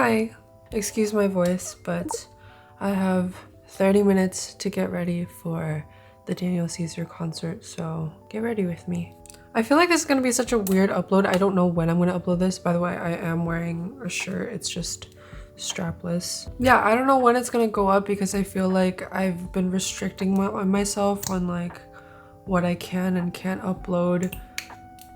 Hi, excuse my voice, but I have 30 minutes to get ready for the Daniel Caesar concert, so get ready with me. I feel like it's gonna be such a weird upload. I don't know when I'm gonna upload this. By the way, I am wearing a shirt. It's just strapless. Yeah, I don't know when it's gonna go up because I feel like I've been restricting myself on like what I can and can't upload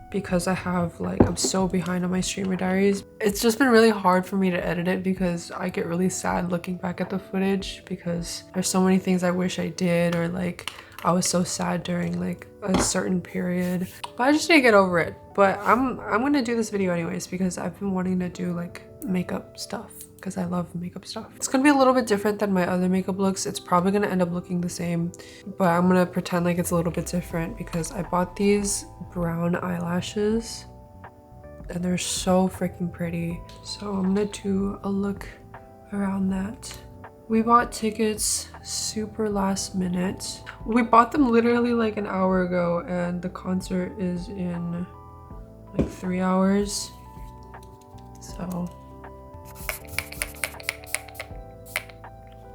because I'm so behind on my streamer diaries. It's just been really hard for me to edit it because I get really sad looking back at the footage because there's so many things I wish I did, or like I was so sad during like a certain period. But I just need to get over it. But I'm gonna do this video anyways because I've been wanting to do like makeup stuff because I love makeup stuff. It's gonna be a little bit different than my other makeup looks. It's probably gonna end up looking the same, but I'm gonna pretend like it's a little bit different because I bought these brown eyelashes and they're so freaking pretty. So I'm gonna do a look around that. We bought tickets super last minute. We bought them literally like an hour ago and the concert is in like 3 hours. So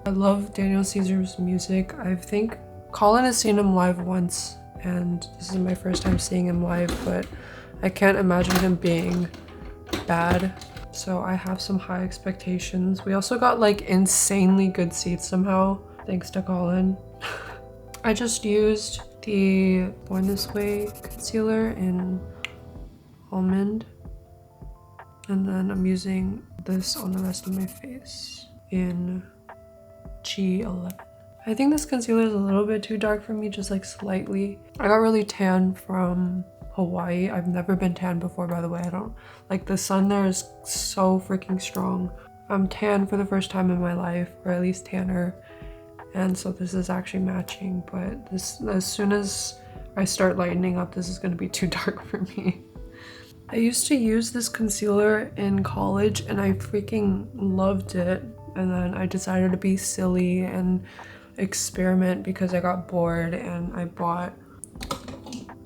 I love Daniel Caesar's music. I think Colin has seen him live once and this is my first time seeing him live, but I can't imagine him being bad. So I have some high expectations. We also got like insanely good seats somehow, thanks to Colin. I just used the Born This Way concealer in Almond. And then I'm using this on the rest of my face in G11. I think this concealer is a little bit too dark for me, just like slightly. I got really tan from Hawaii. I've never been tan before, by the way. I don't like the sun there is so freaking strong. I'm tan for the first time in my life, or at least tanner, and so this is actually matching. But this, as soon as I start lightening up, this is going to be too dark for me. I used to use this concealer in college and I freaking loved it, and then I decided to be silly and experiment because I got bored and I bought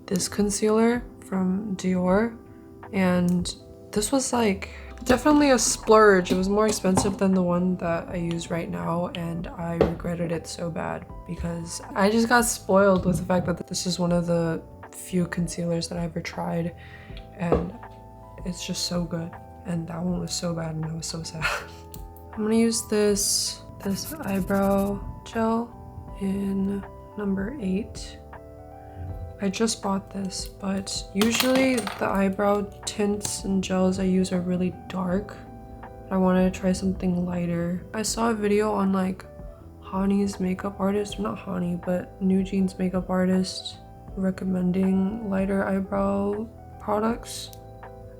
this concealer from Dior, and this was like definitely a splurge. It was more expensive than the one that I use right now and I regretted it so bad because I just got spoiled with the fact that this is one of the few concealers that I ever tried and it's just so good, and that one was so bad and I was so sad. I'm gonna use this eyebrow gel in number 8. I just bought this, but usually the eyebrow tints and gels I use are really dark. I wanted to try something lighter. I saw a video on like Hani's makeup artist, not Hani, but New Jeans makeup artist, recommending lighter eyebrow products.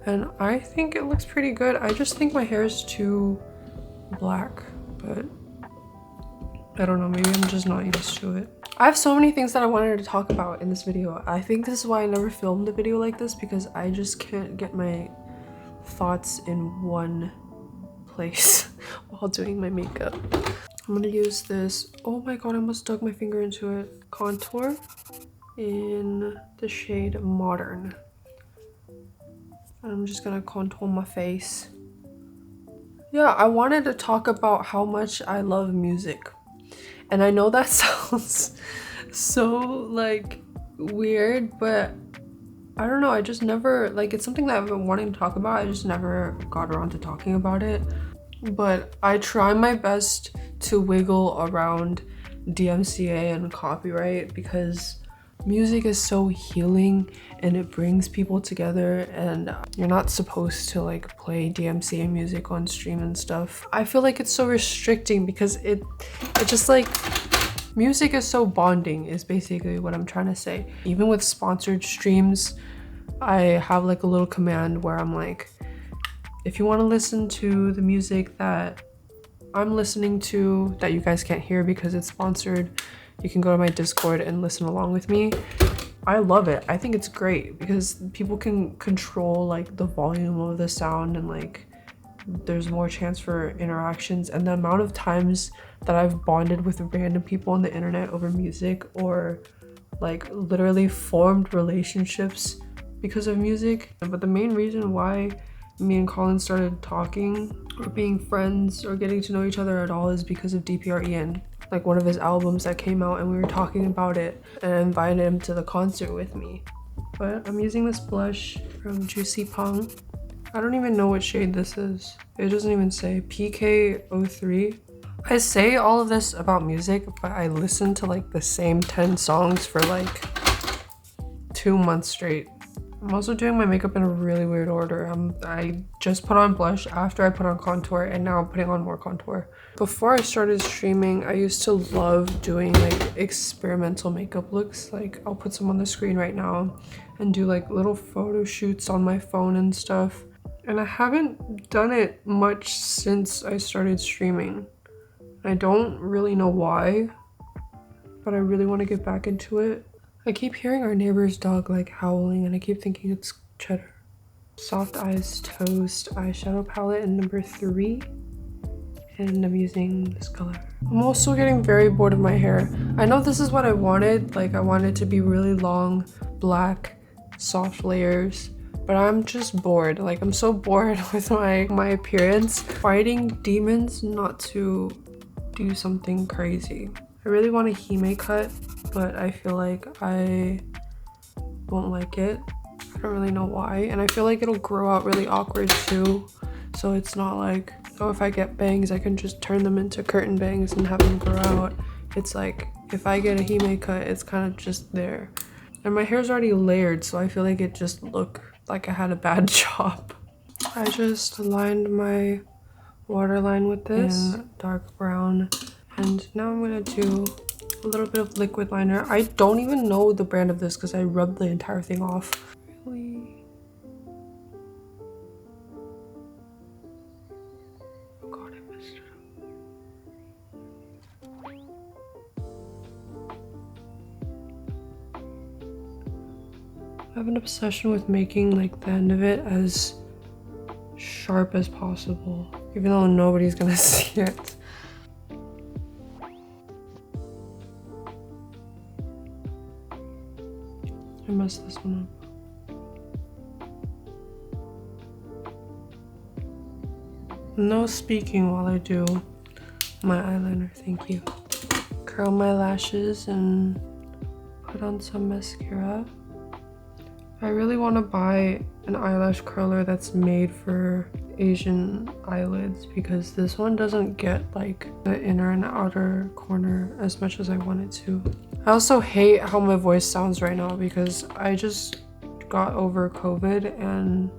And I think it looks pretty good. I just think my hair is too black, but I don't know, maybe I'm just not used to it. I have so many things that I wanted to talk about in this video. I think this is why I never filmed a video like this, because I just can't get my thoughts in one place while doing my makeup. I'm gonna use this, oh my god, I almost dug my finger into it, contour in the shade Modern. I'm just gonna contour my face. Yeah, I wanted to talk about how much I love music. And I know that sounds so like weird, but I don't know, I just never, like, it's something that I've been wanting to talk about. I just never got around to talking about it. But I try my best to wiggle around DMCA and copyright because music is so healing and it brings people together, and you're not supposed to like play DMCA music on stream and stuff. I feel like it's so restricting because it just like, music is so bonding is basically what I'm trying to say. Even with sponsored streams, I have like a little command where I'm like, if you want to listen to the music that I'm listening to that you guys can't hear because it's sponsored, you can go to my Discord and listen along with me. I love it. I think it's great because people can control like the volume of the sound and like there's more chance for interactions. And the amount of times that I've bonded with random people on the internet over music, or like literally formed relationships because of music. But the main reason why me and Colin started talking or being friends or getting to know each other at all is because of DPREN. Like one of his albums that came out and we were talking about it and I invited him to the concert with me. But I'm using this blush from Juicy Pong. I don't even know what shade this is. It doesn't even say. PK03. I say all of this about music, but I listen to like the same 10 songs for like 2 months straight. I'm also doing my makeup in a really weird order. I just put on blush after I put on contour and now I'm putting on more contour. Before I started streaming, I used to love doing like experimental makeup looks. Like I'll put some on the screen right now and do like little photo shoots on my phone and stuff. And I haven't done it much since I started streaming. I don't really know why, but I really want to get back into it. I keep hearing our neighbor's dog like howling and I keep thinking it's Cheddar. Soft Eyes Toast eyeshadow palette in number 3. And I'm using this color. I'm also getting very bored of my hair. I know this is what I wanted. Like I wanted it to be really long, black, soft layers. But I'm just bored. Like I'm so bored with my appearance. Fighting demons not to do something crazy. I really want a hime cut, but I feel like I won't like it. I don't really know why. And I feel like it'll grow out really awkward too. So it's not like, oh, if I get bangs, I can just turn them into curtain bangs and have them grow out. It's like, if I get a hime cut, it's kind of just there. And my hair's already layered, so I feel like it just looked like I had a bad job. I just lined my waterline with this in dark brown. And now I'm gonna do a little bit of liquid liner. I don't even know the brand of this because I rubbed the entire thing off. Really? God, I messed it up. I have an obsession with making like the end of it as sharp as possible, even though nobody's gonna see it. I messed this one up. No speaking while I do my eyeliner, thank you. Curl my lashes and put on some mascara. I really want to buy an eyelash curler that's made for Asian eyelids because this one doesn't get like the inner and outer corner as much as I want it to. I also hate how my voice sounds right now because I just got over COVID and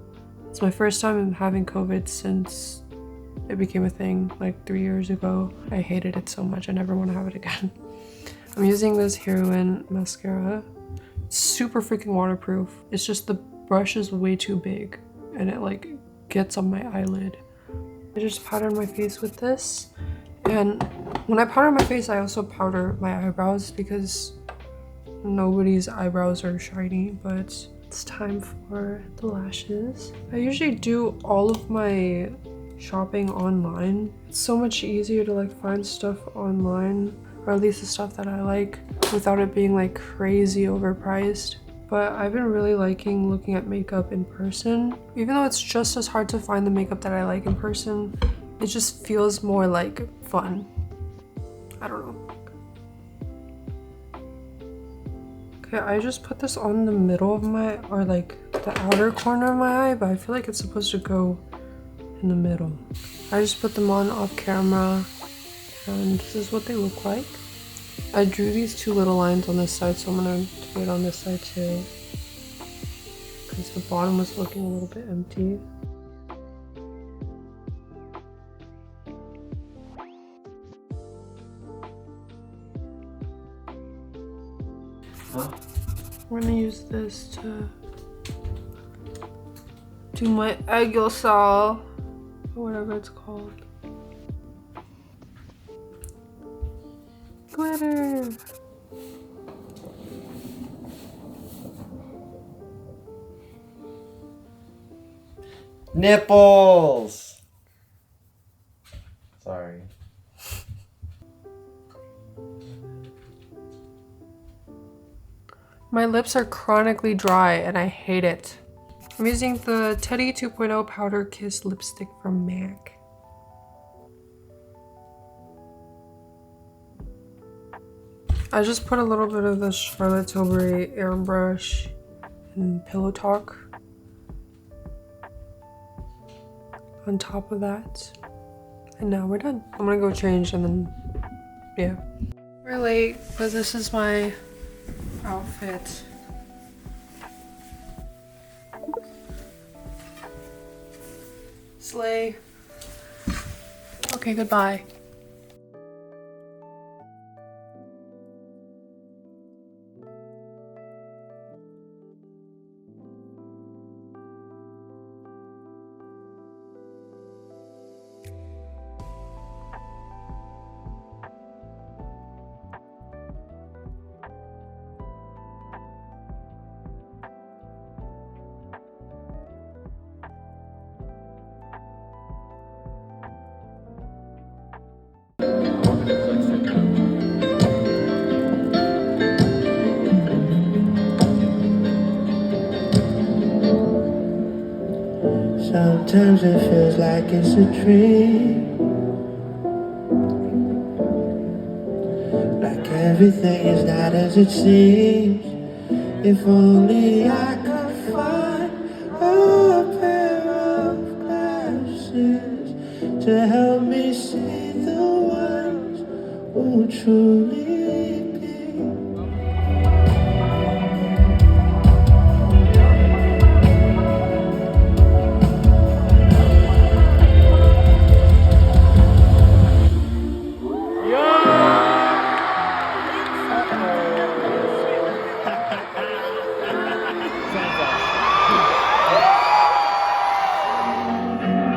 it's my first time having COVID since it became a thing like 3 years ago. I hated it so much. I never want to have it again. I'm using this Heroine mascara. It's super freaking waterproof. It's just the brush is way too big and it like gets on my eyelid. I just powdered my face with this. And when I powder my face, I also powder my eyebrows because nobody's eyebrows are shiny, but it's time for the lashes. I usually do all of my shopping online. It's so much easier to like find stuff online, or at least the stuff that I like, without it being like crazy overpriced. But I've been really liking looking at makeup in person. Even though it's just as hard to find the makeup that I like in person, it just feels more like fun. I don't know. Okay, I just put this on the middle of my, or like the outer corner of my eye, but I feel like it's supposed to go in the middle. I just put them on off camera and this is what they look like. I drew these 2 little lines on this side, so I'm gonna do it on this side too because the bottom was looking a little bit empty. We're gonna use this to do my egg yolk, or whatever it's called. Glitter! Nipples! Sorry. My lips are chronically dry and I hate it. I'm using the Teddy 2.0 Powder Kiss lipstick from MAC. I just put a little bit of the Charlotte Tilbury airbrush and Pillow Talk on top of that. And now we're done. I'm gonna go change and then, yeah. We're late, but this is my outfit. Slay. Okay, goodbye. Sometimes it feels like it's a dream, like everything is not as it seems. If only I could find a pair of glasses to help me see the ones who truly be.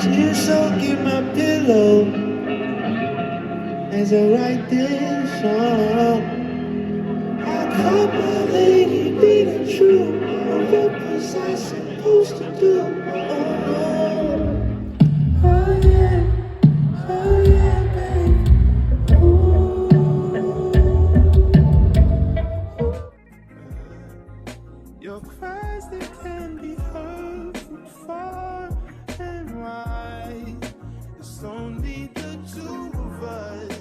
Tears soaking my pillow as I write this song. How could my lady be the true? What was I supposed to do? Oh yeah, babe. Your cries, they can be heard from far and wide. It's only the two of us.